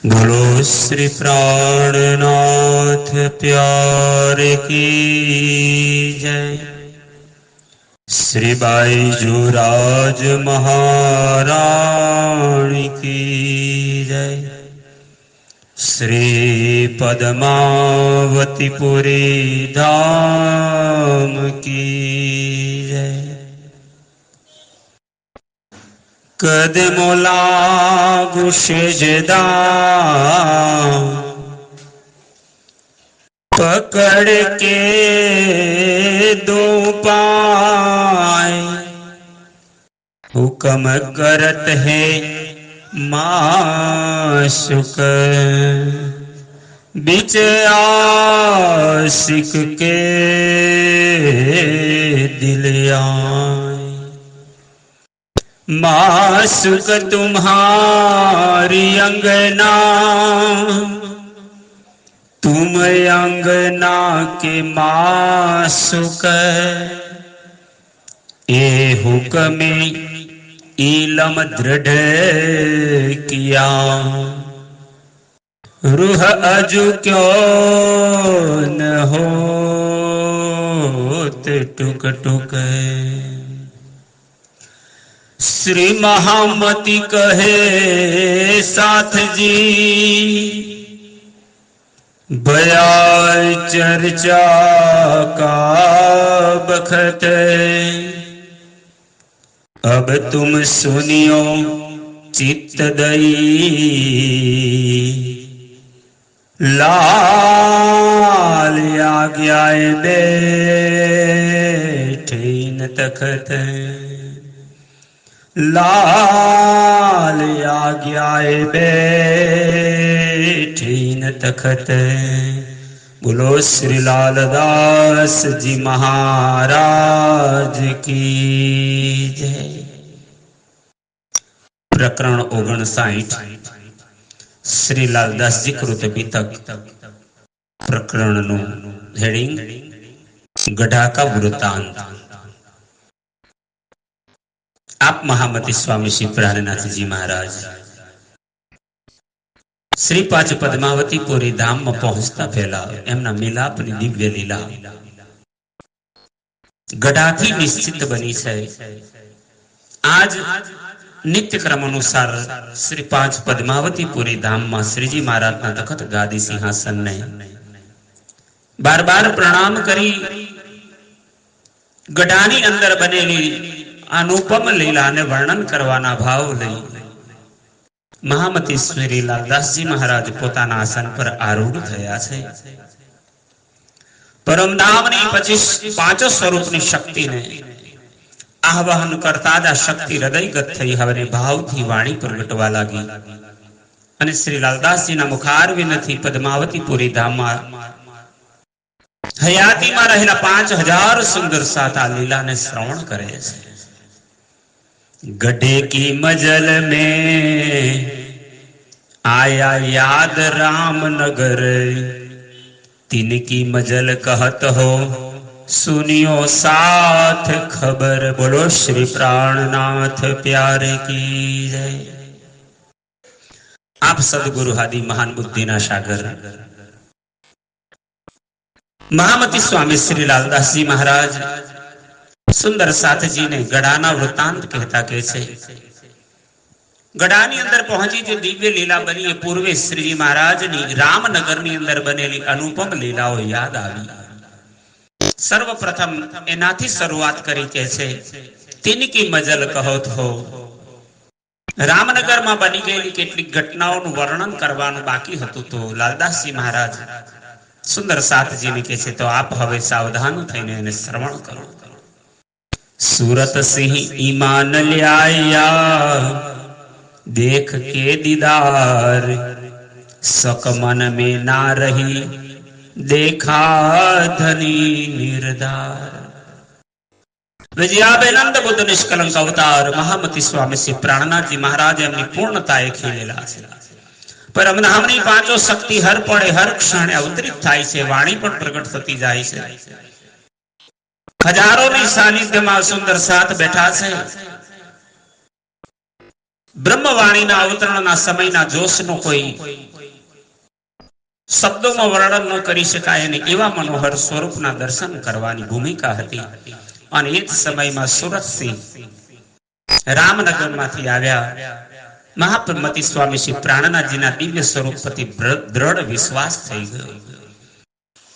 बोलो श्री प्राणनाथ प्यार की जय। श्री बाईजूराज महारानी की जय। श्री पद्मावतीपुरी धाम की जय। कदमोला गुशेजदा पकड़ के दो पाए, हुक्म करत है माशुक बिच आशिक के दिल आए। माशुक तुम्हारी अंगना, तुम अंगना के माशुक, ए हुक्म इलम दृढ़ किया, रूह अजु क्यों न होत टुक टुक। श्री महामती कहे साथ जी, बयान चर्चा का बखत, अब तुम सुनियो चित्त दई, लाल आज्ञाए बैठे न तखत, लाल आज्ञाए बैठे न तखत। बोलो श्री लालदास जी महाराज की जय। प्रकरण 59 श्री लालदास जी कृत बीतक प्रकरण नु हेडिंग गढ़ा का वृत्तांत। आप महामती स्वामी श्री प्राणनाथ जी महाराज श्री पांच पद्मावती पुरी धाम में पहुंचता पहला एमना मिलाप नी दिव्य लीला गढ़ाथी निश्चित बनी है। आज नित्य क्रम अनुसार श्री पांच पद्मावती पुरी धाम में श्रीजी महाराज ना तखत गादी सिंहासन ने बार बार प्रणाम करी गढ़ानी अंदर बनेली अनुपम लीला ने वर्णन करवाना भाव लई महामती श्री लालदास जी महाराज पोताना आसन पर आरूढ़ थया छे। परमधामनी 25 स्वरूपनी शक्ति ने आह्वान करता ज शक्ति हृदयगत थई हवने भावथी वाणी प्रगटवा लागी अने श्री लालदास जी ना मुखारविंदथी पद्मावती पुरी धाम में हयाती में रहेला 5000 सुंदर साता लीला ने श्रवण करे छे। गढ़े की मजल में आया याद रामनगर, तिनकी मजल कहत हो सुनियो साथ खबर। बोलो श्री प्राणनाथ प्यारे की जय। आप सदगुरु आदि महान बुद्धि ना सागर महामती स्वामी श्री लालदास जी महाराज सुंदर साथ जी ने गढ़ाना वृत्तांत कहता के छे। गढ़ानी अंदर पहुंची जो दिव्य लीला बनी है पूर्वे श्रीजी महाराज नी रामनगर नी अंदर बनेली अनुपम लीलाओ याद आवी। सर्वप्रथम एनाथी शुरुआत करी के छे तिनकी मजल कहो थो। रामनगर में बनी गयेली केटलीक घटनाओं वर्णन करवानुं बाकी हतुं तो लालदास जी महाराज सुंदर साथ जी ने कहे तो आप हवे सावधान थईने एने श्रवण करो। सूरत सिंह ईमान ल्याया देख के दीदार, सक मन में ना रही देखा धनी निर्धार। विजयाबेनंद बुद्ध निष्कलंक अवतार महामती स्वामी श्री प्राणनाथ जी महाराज एमनी पूर्णताए खीलेला छे। परमधामनी पांचो शक्ति हर पड़े हर क्षण अवतरित थाय छे, वाणी पण प्रगट थती जाय छे। हजारों नी सानिध्य में सुंदर साथ बैठा छे। ब्रह्मवाणी ना अवतरण ना समय ना जोश नो कोई શબ્દોમાં વર્ણન ન કરી શકાય અને એવા મનોહર સ્વરૂપના દર્શન કરવાની ભૂમિકા હતી. અને એ જ સમયમાં સુરતથી રામનગરમાંથી આવ્યા મહાપ્રમતિ સ્વામી શ્રી પ્રાણનાથજીના દિવ્ય સ્વરૂપ પ્રતિ દ્રઢ વિશ્વાસ થઈ ગયો.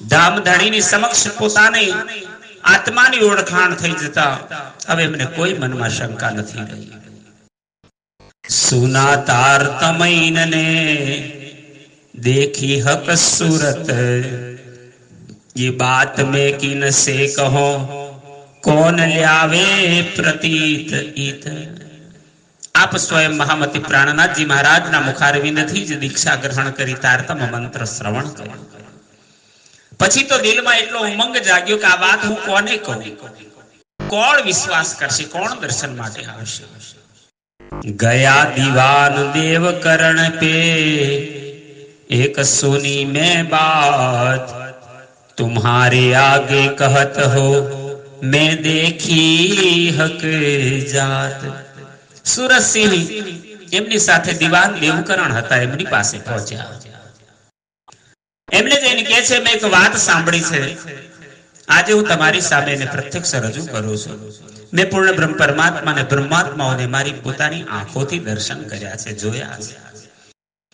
ધામધણીની સમક્ષ પોતાની આત્માની ઓળખાણ થઈ જતા હવે એમને કોઈ મનમાં શંકા નથી રહી. સુના તાર તમૈનને देखी हक सूरत ये बात में किन से कहो कौन ल्यावे प्रतीत इत. आप स्वयं महामती प्राणनाथजी महाराजना मुखारविंदथी ज दीक्षा ग्रहण करी तारतम मंत्र श्रवण કર્યું. પછી તો દિલમાં એટલો ઉમંગ જાગ્યો કે આ વાત હું કોને કહું, કોણ વિશ્વાસ કરશે, કોણ દર્શન માટે આવશે. ગયા દીવાન દેવ કરણ પે एक सुनी मैं बात तुम्हारे आगे कहत हो मैं देखी हक जात. સુરસિંહ એમની સાથે દીવાન દેવકરણ હતા, એમની પાસે પહોંચ્યા. એમને જઈને કહે છે મેં એક વાત સાંભળી છે, આજે હું તમારી સામે એને પ્રત્યક્ષ રજૂ કરું છું. મેં પૂર્ણ બ્રહ્મ પરમાત્માને બ્રહ્માત્માઓને મારી પોતાની આંખોથી દર્શન કર્યા છે, જોયા છે.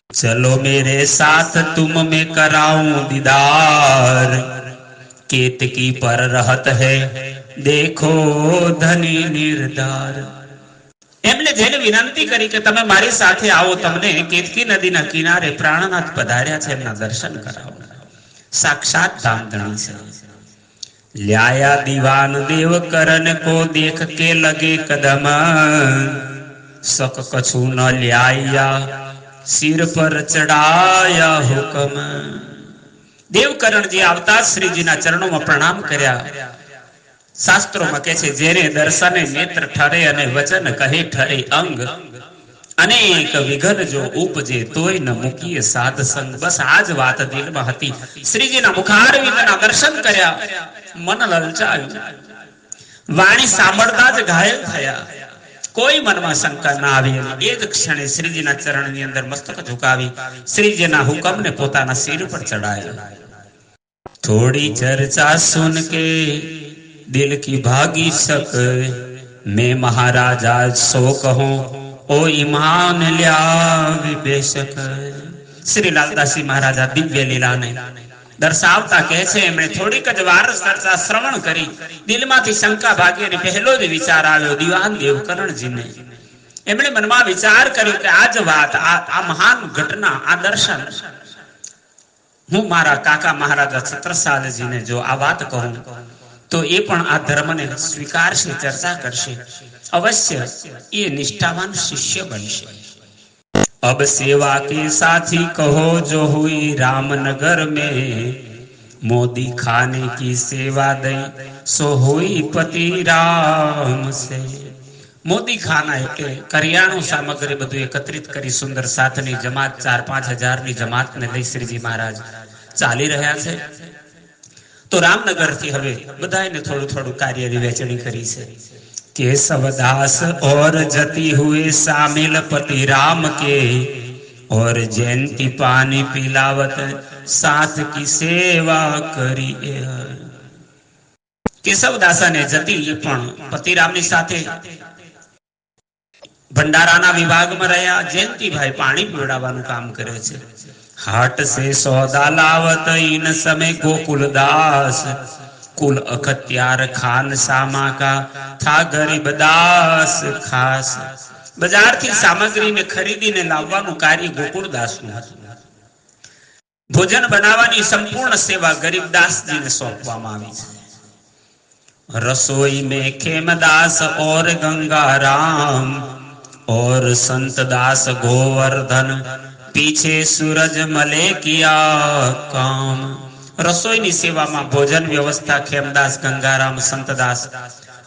चलो मेरे साथ तुम में कराऊं दीदार केतकी पर रहत है देखो धनी निर्धार. એમને જેને વિનંતી કરી કે તમે મારી સાથે આવો, તમને કેતકી નદીના કિનારે પ્રાણનાથ પધાર્યા છે, એમના દર્શન કરાવો. સાક્ષાત ધામધણી છે. લ્યાયા દીવાન દેવ કરન કો દેખ કે લગે કદમ સક કછુ ન લ્યાયા सिर पर चढ़ाया हुकम. દેવકરણજી આવતા શ્રીજીના ચરણોમાં પ્રણામ કર્યા. શાસ્ત્રોમાં કહે છે જેને દર્શને નેત્ર ઠરે અને વચન કહે ઠરે અંગ, અનેક વિઘન જો ઉપજે તોય ન મૂકીએ સાધ સંગ. બસ આ જ વાત દિલમાં હતી. શ્રીજીના મુખારવિંદના દર્શન કર્યા, મન લલચાયું, વાણી સાંભળતા જ ઘાયલ થયા. કોઈ મનમાં શંકા ના આવી. એ જ ક્ષણે શ્રીજીના ચરણની અંદર મસ્તક ઝુકાવી શ્રીજીના હુકમને પોતાના સિર પર ચડાયા. થોડી ચર્ચા સુન કે દિલ કી ભાગી શક मैं महाराजा सो कहूं ओ ईमान લ્યા બેશક. શ્રી લાલદાસજી મહારાજા દિવ્ય લીલાને દર્શાવતા કહે છે એમણે થોડીક જ વાર ચર્ચા શ્રવણ કરી, દિલમાંથી શંકા ભાગી અને પહેલો જ વિચાર આવ્યો દીવાન દેવકરણજીને. એમણે મનમાં વિચાર કર્યો કે આ જ વાત, આ મહાન ઘટના, આ દર્શન હું મારા કાકા મહારાજા છત્રસાલજીને જો આ વાત કહું તો એ પણ આ ધર્મને સ્વીકારશે, ચર્ચા કરશે, અવશ્ય એ નિષ્ઠાવાન શિષ્ય બનશે. अब सेवा के साथी कहो जो हुई रामनगर में मोदी खाने की सेवा दई सो हुई पति राम से. મોદી ખાના એટલે કરિયાણું સામગ્રી બધું એકત્રિત કરી સુંદર સાથની જમાત 4-5 હજારની જમાતને લઈ શ્રીજી મહારાજ ચાલી રહ્યા છે. તો રામનગર થી હવે બધાને થોડું થોડું કાર્યની વહેંચણી કરી છે. केशवदास और जती हुए शामिल पति राम के और जयंती पानी पिलावत साथ की सेवा કરી. કેશવદાસ અને જતી પણ પતિ રામની સાથે ભંડારાના વિભાગમાં રહ્યા. જયંતીભાઈ પાણી પીવડાવવાનું કામ કરે છે. હાટ સે સોદા લાવત इन समय गोकुलदास कुल अखत्यार खान सामा का था गरीब दास खास. બજારથી સામગ્રીને ખરીદીને લાવવાનું કાર્ય ગોકુળદાસનું હતું. ભોજન બનાવવાની સંપૂર્ણ સેવા ગરીબદાસજીને સોંપવામાં આવી છે. रसोई में खेमदास और गंगाराम और संतदास गोवर्धन पीछे सूरज मले किया काम. રસોઈની સેવામાં ભોજન વ્યવસ્થા ખેમદાસ, ગંગારામ, સંતદાસ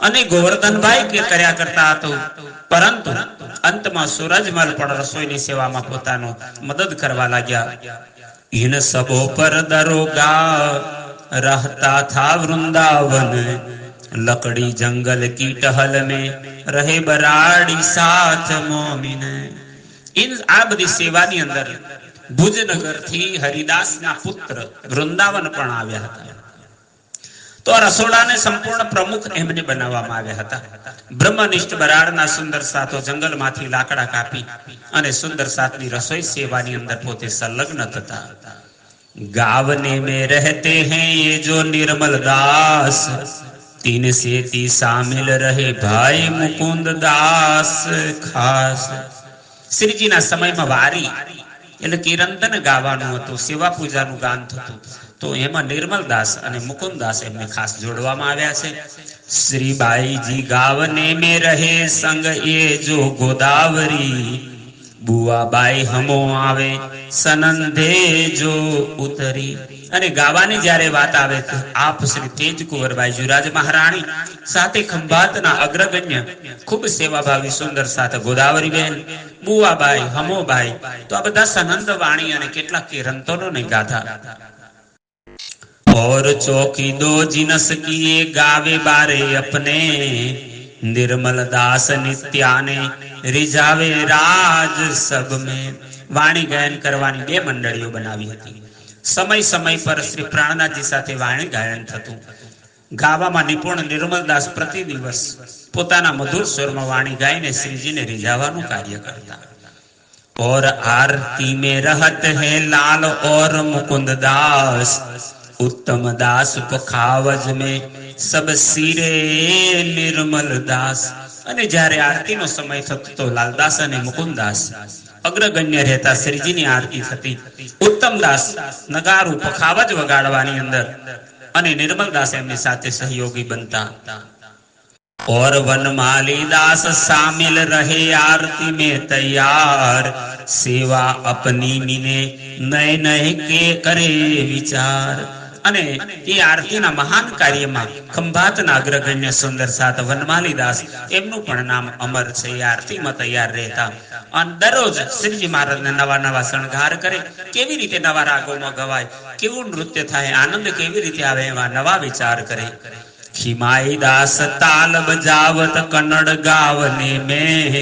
અને ગોવર્ધનભાઈ કે કર્યા કરતા હતું, પરંતુ અંતમાં સૂરજમલ પણ રસોઈની સેવામાં પોતાનો મદદ કરવા લાગ્યા. इन सबों पर दरोगा रहता था वृंदावन लकड़ी जंगल की टहल में रहे बराड़ी साथ मोमिन. આ બધી સેવાની અંદર ભુજનગર થી હરિદાસના પુત્ર વૃંદાવન પણ આવ્યા હતા. તો આ રસોડાને સંપૂર્ણ પ્રમુખ એમને બનાવવામાં આવ્યા હતા. બ્રહ્મનિષ્ઠ બરાડના સુંદર સાથો જંગલમાંથી લાકડા કાપી અને સુંદર સાથની રસોઈ સેવાની અંદર પોતે સંલગ્ન થતા. गावने में रहते हैं ये जो निर्मल दास, तीन सेती शामिल रहे भाई मुकुंद दास खास. શ્રીજીના સમયમાં વારી એટલે કીર્તન ગાવાનું હતું, સેવા પૂજાનું ગાન થતું. તો એમાં નિર્મલદાસ અને મુકુંદદાસ એમને ખાસ જોડવામાં આવ્યા છે. શ્રીબાઈજી ગાવને में रहे संग ये जो गोदावरी, બુઆબાઈ હમો આવે સનંદે જો ઉતરી. અને ગાવાની જ્યારે વાત આવે તો આપ શ્રી તેજ કુંવરબાઈ જુરાજ મહારાણી સાથે ખંભાતના અગ્રગણ્ય ખૂબ સેવાભાવી સુંદર સાથે ગોદાવરી બહેન, બુઆબાઈ, હમોબાઈ, તો આ બધા સનંદ વાણી અને કેટલાક કિરંતનો ને ગાથા. और चौकी दो जिनस किए गावे बारे अपने, निर्मल दास नित्याने रिजावे राज सब में. વાણી ગાયન કરવાની બે મંડળીઓ બનાવી હતી. સમય સમય પર શ્રી પ્રાણનાથજી સાથે વાણી ગાયન થતું. ગાવામાં નિપુણ નિર્મલદાસ પ્રતિ દિવસ પોતાના મધુર સ્વરમાં વાણી ગાઈને શ્રીજીને રીઝાવાનું કાર્ય કરતા. और आरती में रहत है लाल और मुकुंद दास, उत्तम दास पखावज में सब सिरे निर्मल दास. અને જ્યારે આરતીનો સમય થતો તો લાલદાસ અને મુકુંદદાસ અગ્રગણ્ય રહેતા. શ્રીજીની આરતી થતી. ઉત્તમદાસ નગારું પખાવજ વગાડવાની અંદર અને નિર્મલદાસ એમની સાથે સહયોગી બનતા. और वनमाली दास शामिल रहे आरती में तैयार, सेवा अपनी मीने नए नए के करे विचार. અને એ આરતીના મહાન કાર્યમાં ખંભાતના અગ્રગણ્ય સુંદર સાત વનમાલી દાસ એમનું પણ નામ અમર છે. એ આરતીમાં તૈયાર રહેતા અને દરરોજ શ્રીજી મહારાજને નવા નવા શણગાર કરે. કેવી રીતે નવા રાગોમાં ગવાય, કેવું નૃત્ય થાય, આનંદ કેવી રીતે આવે, એવા નવા વિચાર કરે. ખીમાઈ દાસ તાલ બજાવત કન્નડ ગાવને में,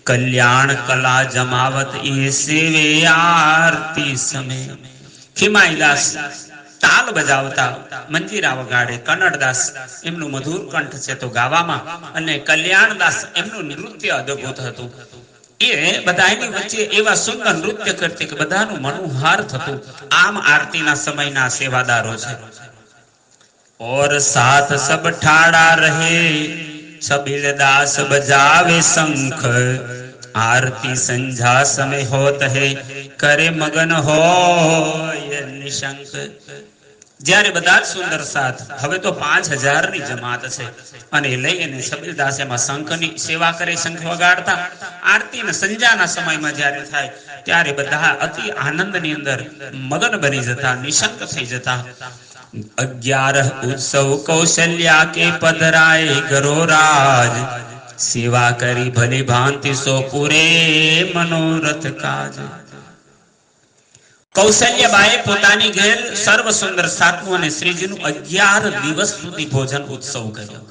કલ્યાણ કલા જમાવત એ સેવે આરતી समय. ખીમાઈ દાસ તાલ બજાવતા, મંજીરા વગાડે. કન્નડદાસ એમનું મધુર કંઠ છે તો ગાવામાં, અને કલ્યાણદાસ એમનું નૃત્ય અદ્ભુત હતું. એ બધાની વચ્ચે એવા સુંદર નૃત્ય કરતી કે બધાનું મનોહાર થતું. આમ આરતીના સમયના સેવાદારો છે. और साथ सब ठाड़ा रहे, छबिल दास बजावे शंख, आरती संझा समय होत है करे मगन હોય નિશંક. જ્યારે બધા સુંદર સાથ, હવે તો 5000 ની જમાત છે, અને લઈ અને છબીલદાસ એમાં શંખની સેવા કરે, શંખ વગાડતા. આરતી ને સંજાના સમયમાં જ્યારે થાય ત્યારે બધા અતિ આનંદની અંદર મગન બની જતા, નિશંક થઈ જતા. 11 उत्सव कौशल्या के पधराए गरोराज, सेवा કરી ભલી ભાંતિ સો પૂરે મનોરથ કાજ. કૌશલ્યબાએ પોતાની ઘેર સર્વ સુંદર સાતમું અને શ્રીજીનું 11 દિવસ સુધી ભોજન ઉત્સવ કર્યો,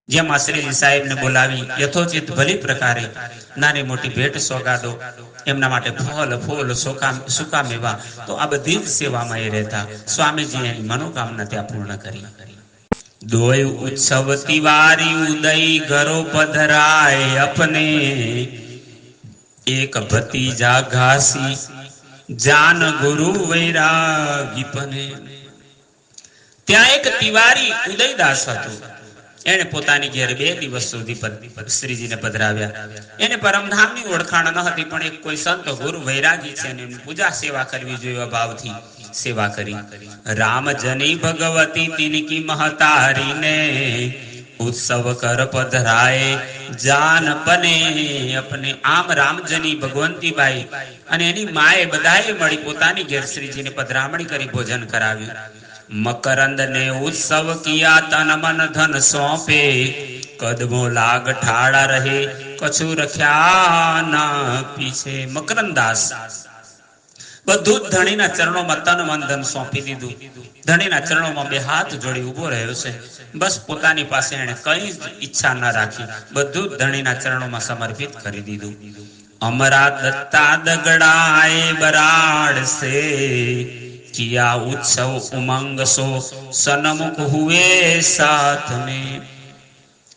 જેમાં શ્રીજી સાહેબને બોલાવી યથોચિત ભલી પ્રકારે નાની મોટી ભેટ સોગાદો, એમના માટે ફળ ફૂલ સૂકા મેવા, તો આ બધી જ સેવામાં એ રહેતા. સ્વામીજી એની મનોકામના ત્યાં પૂર્ણ કરી. દોય ઉત્સવ તિવારી ઉદય ઘરો પધરાય अपने, એક ભતીજા ઘાસી જાન ગુરુ વૈરાગી પને. ત્યાં એક તિવારી ઉદયદાસ હતો. એને પોતાની ઘેર 2 દિવસ સુધી શ્રીજીને પધરાવ્યા. એને પરમધામની ઓળખાણ ન હતી, પણ એક કોઈ સંત ગુરુ વૈરાગી છે ને એમની પૂજા સેવા કરવી જોઈએ ભાવથી સેવા કરી. રામજની ભગવતી તિનકી મહતારીને, ઉત્સવ કર પધરાય જાનપને અપને. આમ રામજની ભગવંતીબાઈ અને એની માએ બધાએ મળી પોતાની ઘેર શ્રીજીને પધરામણી કરી, ભોજન કરાવ્યું. મકરંદ ને ઉત્સવ કિયા તન મન ધન સોંપે, કદમો લાગ ઠાડા રહે કછુ રખ્યા ના પીછે. મકરંદાસ બધું જ ધણીના ચરણોમાં તન મન ધન સોંપી દીધું. ધણીના ચરણોમાં 2 હાથ જોડી ઉભો રહ્યો છે. બસ પોતાની પાસે એને કઈ જ ઈચ્છા ન રાખી, બધું જ ધણીના ચરણોમાં સમર્પિત કરી દીધું. अमरा दत्ता दगड़ाए बराड़ से किया उत्सव उमंग सो सनमुख हुए साथ में।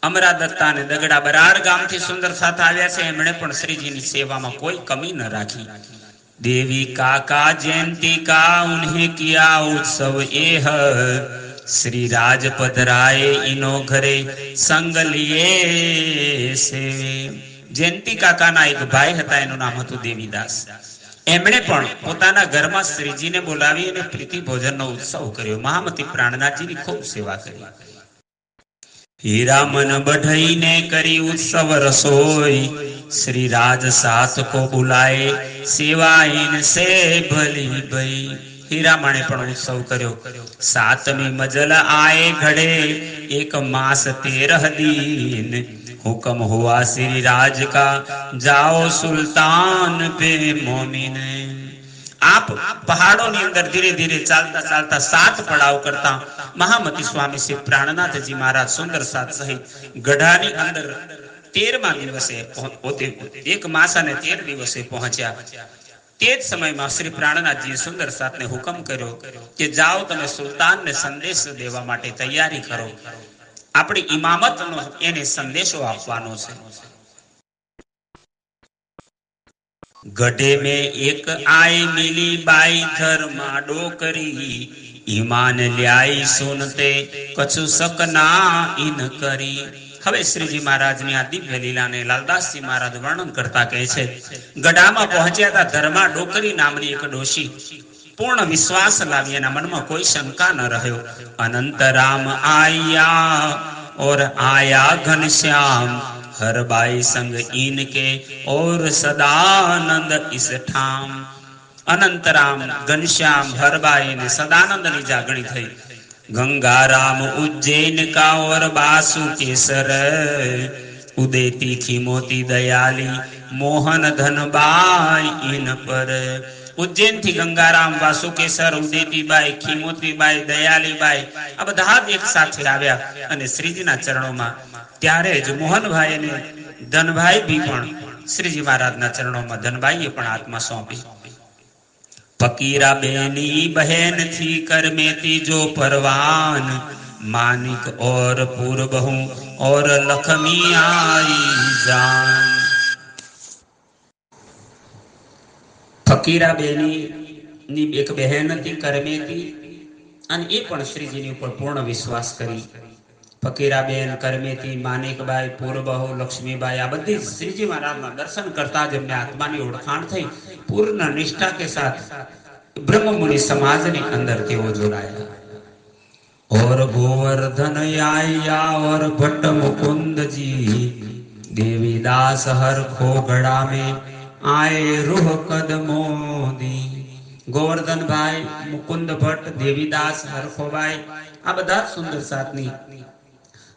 अमरा दत्ता ने दगड़ा बराड़ गाम थी सुंदर साथ આવ્યા છે એમણે પણ શ્રીજીની સેવામાં કોઈ કમી ન રાખી। देवी काका जयंती का उन्हें किया उत्सव एह श्री राज पधराए इनो घरे संग लिए से। जयंती काका ना एक भाई हता एनु नाम हतुं देवीदास। एमणे पण पोताना घरमां श्रीजीने बोलावी अने प्रीति भोजननो उत्सव कर्यो। महामती प्राणनाथजीनी खूब सेवा करी। हीरा मन बढ़ई ने करी उत्सव रसोई श्री राज साथ को बुलाए सेवा इनसे भली भई। हीरा माणे पण उत्सव कर्यो। सातमी मजल आए घड़े एक मास 13 दिन हुक्म हुआ श्री राज का जाओ सुल्तान पे मोमिन। आप पहाड़ों ની અંદર ધીરે ધીરે ચાલતા ચાલતા 7 પડાવ કરતા મહામતી સ્વામી શ્રી પ્રાણનાથજી મહારાજ સુંદર સાત સહિત ગઢાની અંદર 13મા દિવસે એક માસ અને 13 દિવસે પહોંચ્યા। તે જ સમયમાં શ્રી પ્રાણનાથજીએ સુંદર સાતને હુકમ કર્યો કે જાઓ તમે સુલતાનને સંદેશ દેવા માટે તૈયારી કરો। આપણી ઇમામતનો એને સંદેશો આપવાનો છે। गढ़े में एक आए मिली बाई धर्मा डोकरी ईमान ल्याई सुनते कछु सकना इन करी। હવે શ્રીજી મહારાજની આ દિવ્ય લીલાને લાલદાસજી મહારાજ વર્ણન કરતા કહે છે ગઢામાં પહોંચ્યા હતા ધર્મા ડોકરી નામની એક ડોશી પૂર્ણ વિશ્વાસ લાવી એના મનમાં કોઈ શંકા ન રહ્યો। અનંત રામ આયા और आया घनश्याम हर बाई संग इनके और सदानंद इस ठाम। अनंतराम घनश्याम हरबाई ने सदानंद नी जागणी थई। गंगाराम उज्जैन का और बासु केसर उदेती खीमोती दयाली मोहन धनबाई इन पर। उज्जैन थी Gangaram वासुकेसर उदेती by खीमोती by Diwali by आ बधा एक साथे आव्या अने श्रीजीना चरणोमां। त्यारे ज मोहनभाई ने धनभाई भी पण श्रीजी महाराजना चरणोमां धनभाईए पण आत्मा सौंपी। फकीरा बेनी बहन थी करमेती जो परवान मानिक और पूर्वहु और लक्ष्मी आई जान। फकीरा बेनी नी एक बहन थी करमेती अने ए पण श्रीजीनी उपर पूर्ण विश्वास करी। फकीराबेन करमेती मानिकबाई पूर्वबहू लक्ष्मीबाई आ बधी श्रीजी महाराज दर्शन करता ज एमने आत्मानी ओळखाण थई। पूर्ण निष्ठा के साथ ब्रह्ममुनि समाज ने अंदर तेओ जोड़ाया। और गोवर्धन आया और भट्ट मुकुंद जी देवीदास हर खोगड़ा में आए रूह कदमों दी। गोवर्धन भाई मुकुंद भट्ट देवीदास हरखोबाई आ बधा सुंदर साथनी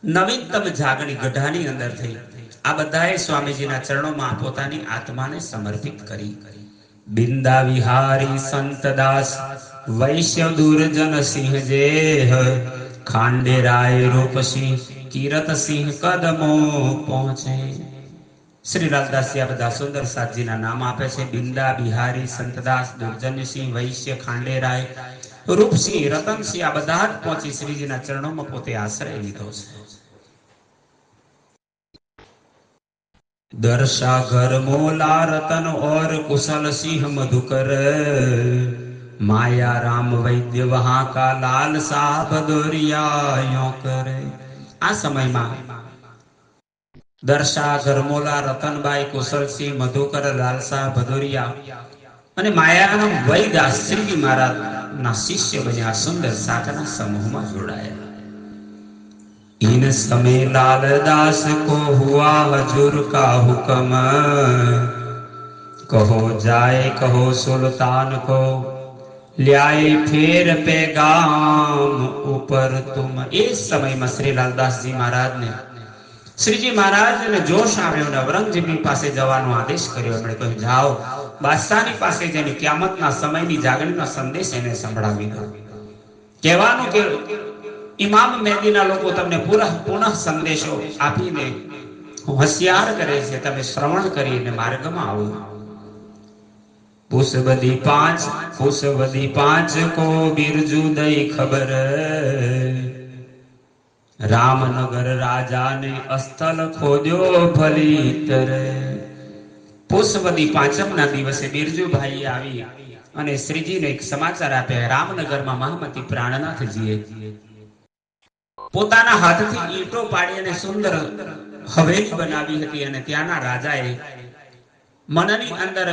नवीनतम जागणी गढ़ानी अंदर थई। आ बधाए स्वामीजीना चरणोमां पोतानी आत्माने समर्पित करी। बिंदा विहारी संतदास वैश्य दुर्जन सिंह जेह खांडे राय रूप सिंह कीरत सिंह कदमों पहुंचे। श्री लालदास जी आ बधा सुंदर साथजीना नाम आपे छे। बिंदा बिहारी संतदास दुर्जन सिंह वैश्य खांडे राय रूपसिंह रतन सिंह आ बधा पहुंची श्रीजीना चरणोमां पोते आश्रय लीधो छे। दर्शा घर मोला रतन और कुशल सिंह मधुकर माया राम वैद्य वहां का लाल साहब दोरिया यो करे। आ समय में दर्शा घरमोला रतनबाई कुशल सिंह मधुकर लाल साहब भदोरिया अने मायाराम वैदास श्रीजी महाराज ना शिष्य बन्या सुंदर साथना समूह में जोड़ाया। इन समय लालदास को हुआ हजूर का हुक्म कहो जाए कहो सुल्तान को ल्याए फिर पैगाम ऊपर तुम। इस समय में श्री लालदास जी महाराज ने श्रीजी महाराज ने जोश आव्यो ने औरंगजेबनी पासे जवानो आदेश कर्यो। एमणे कह्युं जाओ बादशाहनी पासे जईने कियामतना समयनी जागरणीनो संदेश एने संभळावी दो। कहेवानुं के इमाम मेहदीना लोको तमने पुनः संदेशो आपीने હોશિયાર કરે છે, તમે શ્રવણ કરીને માર્ગમાં આવો. પુષ્પદી પાંચ કો બિરજુ દઈ ખબર, રામનગર રાજાને અસ્થલ ખોદ્યો ફલિતર. પુષ્પદી પાંચમના દિવસે બિરજુભાઈ આવી અને શ્રીજીને એક સમાચાર આપ્યા. રામનગરમાં મહામતી પ્રાણનાથજીએ પોતાના હાથથી ઈંટો પાડી અને સુંદર હવેલી બનાવી હતી અને ત્યાંના રાજાએ મનની અંદર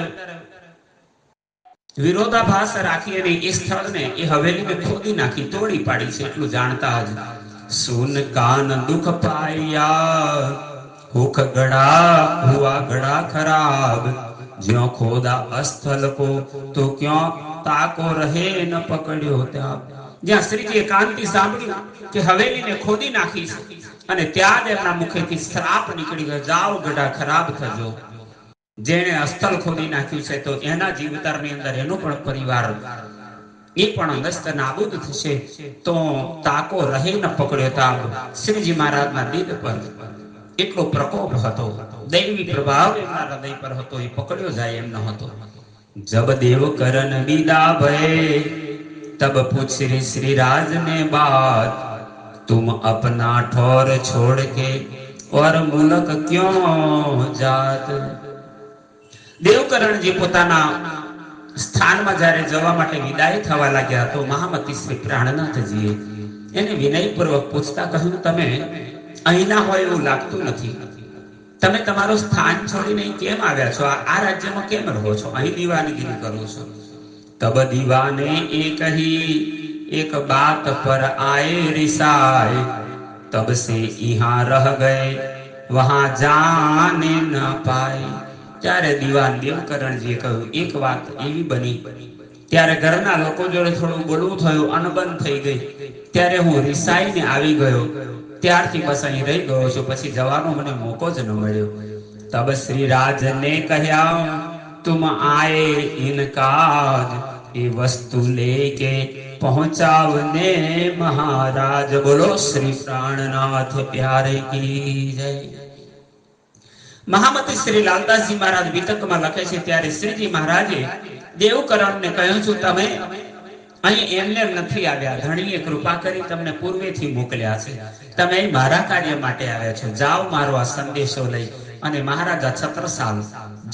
વિરોધાભાસ રાખી અને એ સ્થળને, એ હવેલીને ખોદી નાખી, તોડી પાડી છે. એટલું જાણતા જ સુન કાન દુખ પાયા, હુખ ગડા હુआ गड़ा खराब, ज्यों खोदा अस्थल को तो क्यों ताको रहे न पकड़्यो त्याग. જ્યાં શ્રીજીએ કાનથી સાંભળ્યું કે હવેલીને ખોદી નાખી છે અને ત્યાં જ એમના મુખેથી શ્રાપ નીકળી ગયો, જાઓ ગઢા ખરાબ થજો. જેણે અસ્થલ ખોદી નાખ્યું છે તો એના જીવતરની અંદર એનો પણ પરિવાર એ પણ નષ્ટ નાબૂદ થશે. તો તાકો રહે ન પકડ્યો તાબ. શ્રીજી મહારાજના દિલ પર એટલો પ્રકોપ હતો, દૈવી પ્રભાવ એમના હૃદય પર હતો, એ પકડ્યો જાય એમ ન હતો. જબ દેવ કરન વિદા ભય, तब पूछ श्री राज ने बात, तुम अपना ठौर छोड़ के और मुलक क्यों जात. દેવકરણજી પોતાના સ્થાનમાં જ્યારે જવા માટે વિદાય થવા લાગ્યા તો મહામતી શ્રી પ્રાણનાથજીએ એને વિનયપૂર્વક પૂછતા કહ્યું, તમે અહીંના હોય એવું લાગતું નથી. તમે તમારું સ્થાન છોડીને કેમ આવ્યા છો? આ રાજ્યમાં કેમ રહો છો? અહીં દીવાનગીરી કરો છો? तब दीवाने एक ही एक बात पर आए रिसाए, तब से यहाँ रह गए वहां जाने न पाए. ત્યારે દીવાન દેવકરણજીએ કહ્યું, એક વાત એવી બની, ત્યારે ઘરના લોકો જોડે થોડું બોલવું થયું, અનબન થઈ ગઈ, ત્યારે હું રિસાઈને આવી ગયો. ત્યારથી બસ અહીં રહી ગયો છું, પછી જવાનો મને મોકો જ ન મળ્યો. તબ શ્રી રાજ ને કહ્યા, तुम आए इनकार, ये वस्तु लेके पहुंचावने महाराज. बोलो श्री प्राणनाथ प्यारे की जय. મહામતી શ્રી લાલદાસજી મહારાજ વિતકમાં લખે છે, ત્યારે શ્રીજી મહારાજે દેવકરણને કહ્યું, છું તમે અહીં એમને નથી આવ્યા, ધણીએ કૃપા કરી તમને પૂર્વેથી મોકલ્યા છે, તમે મારા કાર્ય માટે આવ્યા છો. જાઓ મારો આ સંદેશો લઈ અને મહારાજા છત્રસાલ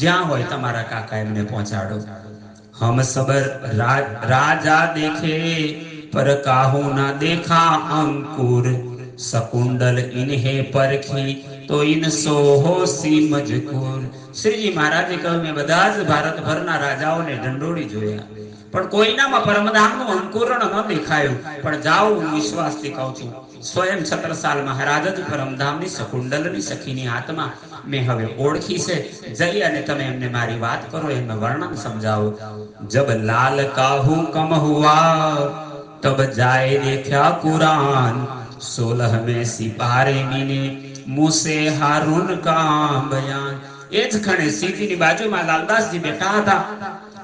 જ્યાં હોય તમારા કાકા એમને પહોંચાડો. હમ સબર રાજા દેખે પર કાહુ ના દેખા અંકુર, શકુંડલ ઇન્હે પરખી તો ઇન સોહો સી મજકૂર. શ્રીજી મહારાજે કહ્યું, મેં બધા જ ભારતભરના રાજાઓને ઢંઢોળી જોયા, પણ કોઈનામાં પરમધામનું અંકુરણ ન દેખાયું. પણ જાઓ, હું વિશ્વાસથી કહું છું, સ્વયં છત્રસાલ મહારાજ જ પરમધામની શકુંડલની સખીની આત્મા મેં હવે ઓળખી છે. જઈ અને તમે એમને મારી વાત કરો, એમને વર્ણન સમજાવો. જબ લાલ કા હુકમ હુઆ, તબ જાય દેખ્યા કુરાન, 16 में सिपारे मिले मुसे हारून का बयान. એ જ ખણે સીધીની બાજુમાં લાલદાસજી બેઠા હતા.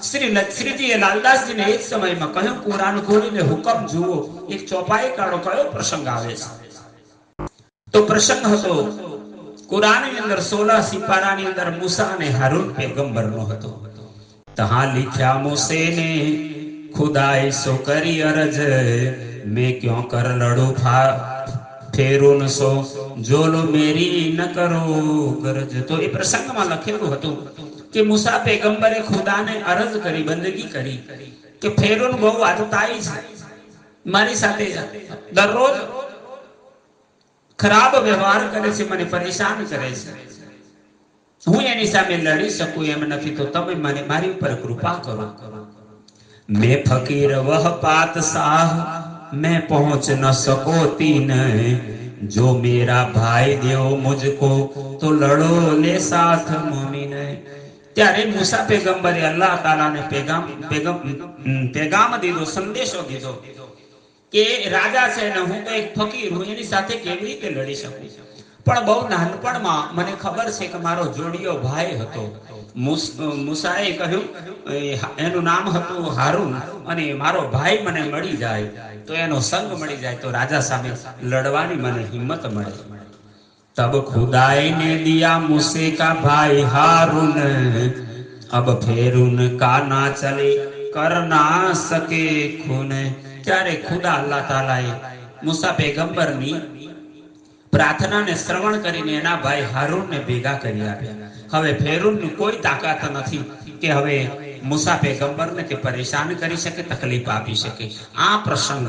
શ્રીજીએ લાલદાસજીને એક સમયમાં કહ્યું, કુરાન ખોલીને હુકમ જુઓ. એક ચોપાઈ કાઢો, કયો પ્રસંગ આવે છે? તો પ્રસંગ હતો કુરાનની અંદર 16 સિપારાની અંદર મૂસા અને હારૂન પેગંબરનો હતો. તહાં लिखा मूसे ने खुदाई सो करी अरज, मैं क्यों कर लड़ू फेरून સો જોલો મેરી ન કરો ગરજ. તો એ પ્રસંગમાં લખેલું હતું કે મૂસા પેગંબરે ખુદાને અરજ કરી, બંદગી કરી કે ફેરોન બહુ આતતાઈ છે, મારી સાથે દરરોજ ખરાબ વ્યવહાર કરે છે, મને પરેશાન કરે છે, હું એની સામે લડી શકું એમ નથી, તો તમે મને મારી ઉપર કૃપા કરો. મેં ફકીર વહ પાતશાહ, मैं पहुंच न सको तीन, जो मेरा भाई देव मुझको तो लड़ो ले साथ मोमिन. ત્યારે મૂસા પેગંબરે અલ્લાહ તાલાને પેગામ દીધો, સંદેશો દીધો કે રાજા છે ને હું તો એક ફકીર હું, એની સાથે કેવી રીતે લડી શકું? પણ બહુ નાનપણમાં મને ખબર છે કે મારો જોડિયો ભાઈ હતો. મૂસાએ કહ્યું, એનું નામ હતું હારૂન, અને મારો ભાઈ મને મળી જાય તો એનો સંગ મળી જાય તો રાજા સામે લડવાની મને હિંમત મળે. तब खुदाई ने दिया मूसे का भाई हारून, अब फिर उनका ना चले कर ना सके खून। ત્યારે ખુદા અલ્લાહ તાલાએ મૂસા પેગંબરની પ્રાર્થનાને શ્રવણ કરીને એના ભાઈ હારૂનને ભેગા કરી આપ્યા. હવે ફેરૂનની કોઈ તાકાત નથી કે હવે મૂસા પેગંબરને કે પરેશાન કરી શકે, તકલીફ આપી શકે. આ પ્રસંગ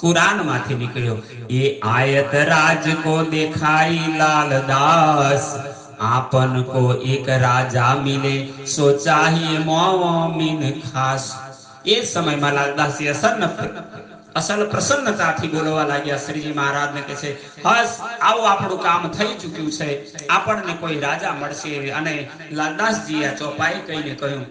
कुरान माथे निकलो. ये आयत राज को देखाई लाल दास, आपन को एक राजा मिले सो चाहिए मोमिन खास. ये समय में लालदास असल प्रसन्नता थी बोलवा लाग्या. श्रीजी महाराज ने कहे हस आओ आपणुं काम थई चूक्युं छे, आपणने कोई राजा मळशे. अने लालदास जी आ चौपाई कहीने कह्युं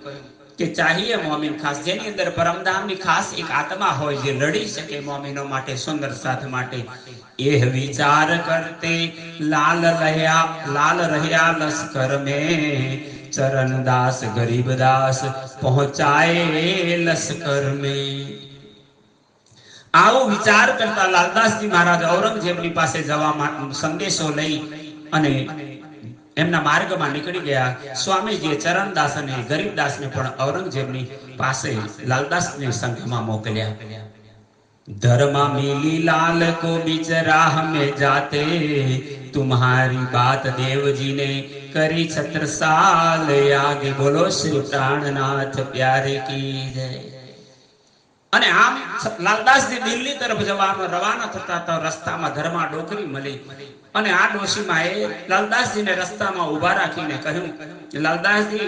કે ચાહીએ મોમિન ખાસ, જેની અંદર પરમધામની ખાસ એક આત્મા હોય જે લડી શકે મોમિનો માટે, સુંદર સાથ માટે. એહ વિચાર કરતે લાલ રહ્યા લશ્કર में, ચરણદાસ ગરીબદાસ પહોંચાए લશ્કર में. આવો વિચાર કરતા લાલદાસજી મહારાજ ઔરંગઝેબની પાસે જવા સંદેશો લઈ અને એમના માર્ગમાં નીકળી ગયા. સ્વામીજીએ ચરણદાસ અને ગરીબદાસને પણ ઔરંગઝેબની પાસે લાલદાસની સંઘમાં મોકલ્યા. ધર્મા મિલી લાલ કો બીચ રાહ में जाते, तुम्हारी बात देवजी ने करी छत्रसाल आगे. बोलो श्री प्राणनाथ प्यारे की जय. અને આમ લાલદાસજી દિલ્હી તરફ જવાનો રવાના થતા તો રસ્તામાં ધર્મા ડોકરી મળી અને આ ડોશીમાં એ લાલદાસજીને રસ્તામાં ઊભા રાખીને કહ્યું, લાલદાસજી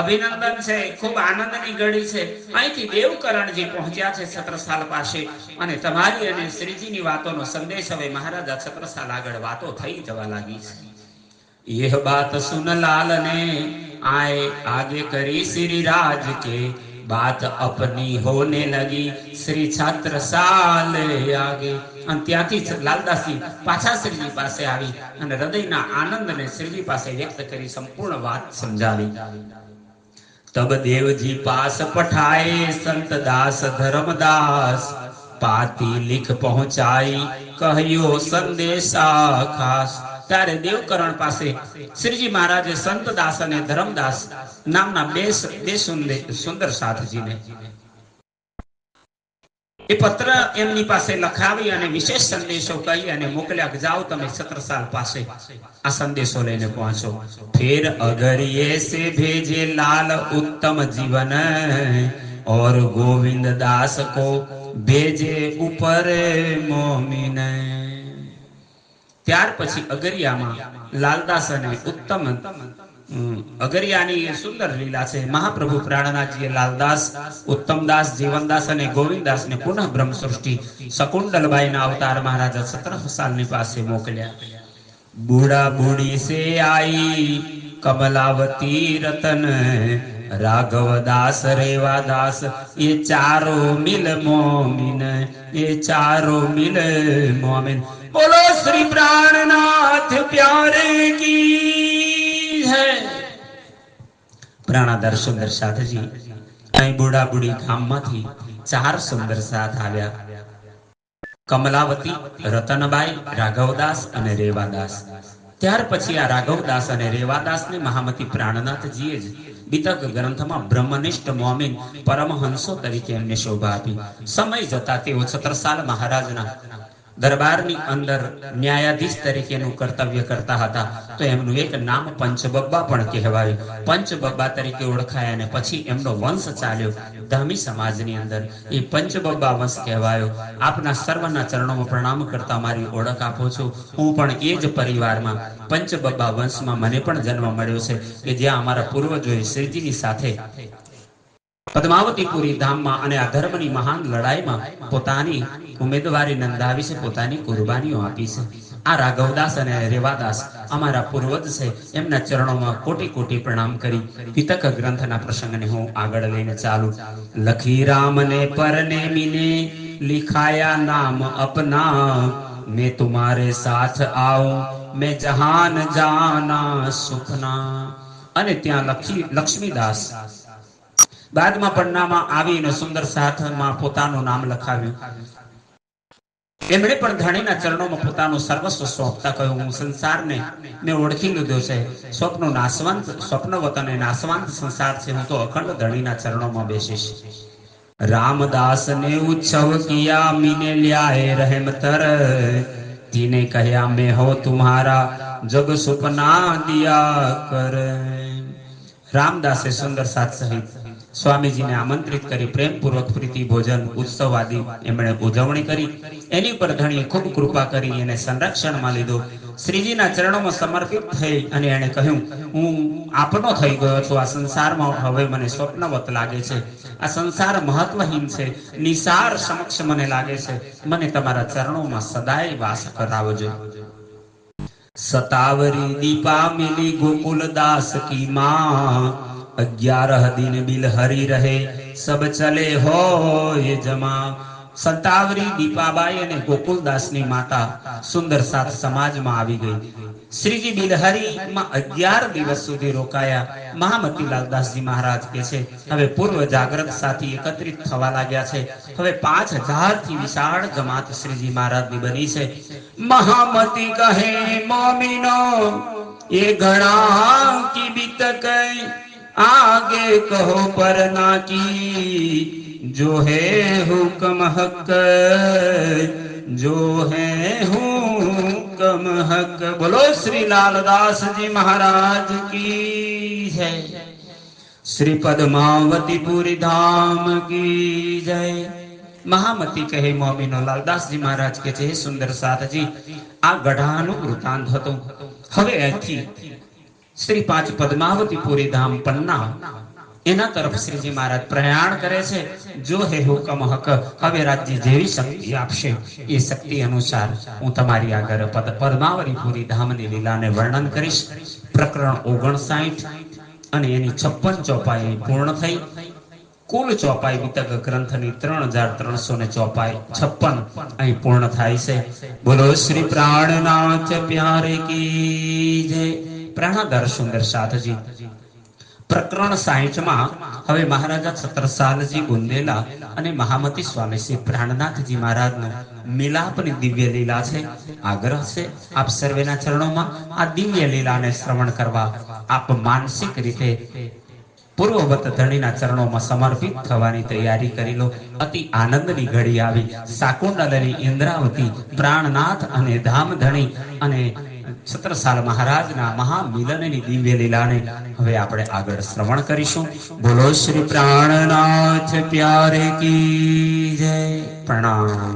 અભિનંદન છે, ખૂબ આનંદની ઘડી છે. અહીંથી દેવકરણજી પહોંચ્યા છે છત્રસાલ પાસે અને તમારી અને શ્રીજીની વાતોનો સંદેશ હવે મહારાજા છત્રસાલ આગળ વાતો થઈ જવા લાગી છે. यह बात सुन लाल ने आए आगे करी श्री राज के, बात अपनी होने लगी श्री छत्रसाल आगे. અને ત્યાંથી લાલદાસજી પાછા શ્રીજી પાસે આવી અને હૃદયના આનંદને શ્રીજી પાસે વ્યક્ત કરી સંપૂર્ણ વાત સમજાવી. તબ દેવજી પાસ પઠાए સંત દાસ ધર્મદાસ, પાતી લીખ પહોંચાઈ કહ્યો સંદેશા ખાસ. ત્યારે દેવકરણ પાસે શ્રીજી મહારાજે સંતદાસ અને ધર્મદાસ નામના બે સુંદર સાથજીને એ પત્ર એમની પાસે લખાવી અને વિશેષ સંદેશો કહી અને મોકલ્યા કે જાઓ તમે છત્રસાલ પાસે આ સંદેશો લઈને પહોંચો. ફિર અગરિયે સે ભેજે લાલ ઉત્તમ જીવન, और गोविंद दास को भेजे ऊपर मोमिन. ત્યાર પછી અગરિયામાં લાલદાસ અને ઉત્તમ અગરિયાની સુંદર લીલા છે. મહાપ્રભુ પ્રાણનાથજીએ લાલદાસ, ઉત્તમદાસ, જીવનદાસ અને ગોવિંદદાસને પુનઃ બ્રહ્મ સૃષ્ટિ શકુંડલબાઈના અવતાર મહારાજા છત્રસાલની પાસે મોકલ્યા. બુડા બુડી સે આઈ કમલાવતી રતન, राघवदास रेवादास ये चारों मिल मोमिन, ये चारों मिल मोमिन. बोलो श्री प्राणनाथ प्यारे की है. प्राणाधर सुंदर साथजी અહીં બુડા બુડી ગામમાંથી ચાર સુંદર સાથ આવ્યા. કમલાવતી, રતનબાઈ, રાઘવદાસ અને રેવાદાસ. ત્યાર પછી આ રાઘવદાસ અને રેવાદાસને મહામતી પ્રાણનાથજીએ જ બીતક ગ્રંથમાં બ્રહ્મનિષ્ઠ મોમિન પરમહંસો તરીકે એમને શોભા આપી. સમય જતા તેઓ છત્રસાલ મહારાજના દરબારની અંદર ન્યાયાધીશ તરીકેનું કર્તવ્ય કરતા હતા. તો એમનું એક નામ પંચબબ્બા પણ કહેવાયું. પંચબબ્બા તરીકે ઓળખાયા અને પછી એમનો વંશ ચાલ્યો ધામી સમાજની અંદર. એ પંચબબ્બા વંશ કહેવાયો. આપના સર્વના ચરણોમાં પ્રણામ કરતા મારી ઓળખ આપો છું. હું પણ એ જ પરિવારમાં પંચબબ્બા વંશમાં મને પણ જન્મ મળ્યો છે કે જ્યાં અમારા પૂર્વજોએ શ્રીજીની સાથે પદ્માવતીપુરી ધામમાં અને આ ધર્મની મહાન લડાઈમાં પોતાની ઉમેદવારી નોંધાવી છે, પોતાની કુરબાનીઓ આપી છે. આ રાઘવદાસ અને રેવાદાસ અમારા પૂર્વજ છે. એમના ચરણોમાં કોટી કોટી પ્રણામ કરી પિતક ગ્રંથના પ્રસંગને હું આગળ લઈને ચાલુ. લખી રામ ને પરને મીને लिखाया नाम अपना, मैं तुम्हारे साथ आऊं मैं जहान जाना सुखना. અને ત્યાં લક્ષ્મીદાસ બાદમાં પન્નામાં આવીને સુંદર સાથમાં પોતાનું નામ લખાવ્યું. એમણે પણ ધણીના ચરણોમાં પોતાનું સર્વસ્વ સોંપતા કહ્યું, હું સંસારને મેં ઓળખી લીધો છે. સ્વપ્નો નાશવંત, સ્વપ્નવત અને નાશવંત સંસાર છે. હું તો અખંડ ધણીના ચરણોમાં બેસીશ. रामदास ने उत्सव किया, मीने ल्याए रहमतर, तीने कहा मैं हो तुम्हारा जग सुपना दिया कर. રામદાસે સુંદર સાથ સહિત સ્વામીજીને આમંત્રિત કરી પ્રેમપૂર્વક પ્રીતિ ભોજન ઉત્સવ આદિ એમણે ઉજવણી કરી. એની પર ધણીએ ખૂબ કૃપા કરી એને સંરક્ષણમાં લીધો. શ્રીજીના ચરણોમાં સમર્પિત થઈ અને એણે કહ્યું, હું આપનો થઈ ગયો છું. આ સંસારમાં હવે મને સ્વપ્નવત લાગે છે. આ સંસાર મહત્વહીન છે, નિસાર સમક્ષ મને લાગે છે. મને તમારા ચરણોમાં સદાય વાસ કરાવજો. सतावरी दीपा मिली गोकुल दास की मां, 11 दिन बिल हरी रहे सब चले हो ये जमा. સતાવરી દીપાબાઈ અને ગોકુલદાસની માતા સુંદર સાથ સમાજમાં આવી ગઈ. શ્રીજી બિલહરીમાં 11 દિવસ સુધી રોકાયા. મહામતી લાલદાસજી મહારાજ કે છે, હવે પૂર્વ જાગ્રત સાથી એકત્રિત થવા લાગ્યા છે. હવે 5000 થી વિશાળ જમાત શ્રીજી મહારાજની બની છે. મહામતી કહે, મોમિનો એ ઘણા કી બીત કઈ, આગે કહો પર ના કી, जो है हुक्म हक, जो है हुक्म हक. बोलो श्री लालदास जी महाराज की जय. श्री पद्मावती पुरी धाम की जय. મહામતી કહે, મોમીનો લાલદાસજી મહારાજ કે છે, સુંદર સાથજી, આ ગઢાનું વૃતાંત હતું. હવે અહીંથી શ્રી 5 પદ્માવતી પુરી ધામ પન્ના એના તરફ શ્રીજી મહારાજ પ્રયાણ કરે છે. જો હે હુકમ હક, હવે રાજ્ય જેવી શક્તિ આપશે એ શક્તિ અનુસાર હું તમારી આગળ પદ્માવતી પુરી ધામની લીલાને વર્ણન કરીશ. પ્રકરણ 59 અને એની 56 ચોપાઈ પૂર્ણ થઈ. કુલ ચોપાઈ વિતક ગ્રંથની 3300 ચોપાઈ 56 અહીં પૂર્ણ થાય છે. બોલો શ્રી પ્રાણનાથ પ્યારે કી જય. પ્રાણાધર સુંદર સાથજી, પ્રકરણ 60 માં હવે મહારાજા છત્રસાલજી બુંદેલા અને મહામતી સ્વામી શ્રી પ્રાણનાથજી મહારાજનો મિલાપની દિવ્ય લીલા છે. આગ્રહ છે આપ સર્વેના ચરણોમાં આ દિવ્ય લીલાને શ્રવણ કરવા આપ માનસિક રીતે પૂર્વવત ધણીના ચરણોમાં સમર્પિત થવાની તૈયારી કરી લો. અતિ આનંદની ઘડી આવી. શાકુંડલની ઇન્દ્રાવતી, પ્રાણનાથ અને ધામધણી અને છત્રસાલ મહારાજના મહામિલનની દિવ્ય લીલાને હવે આપણે આગળ શ્રવણ કરીશું. બોલો શ્રી પ્રાણનાથ પ્યારે કી જય. પ્રણામ.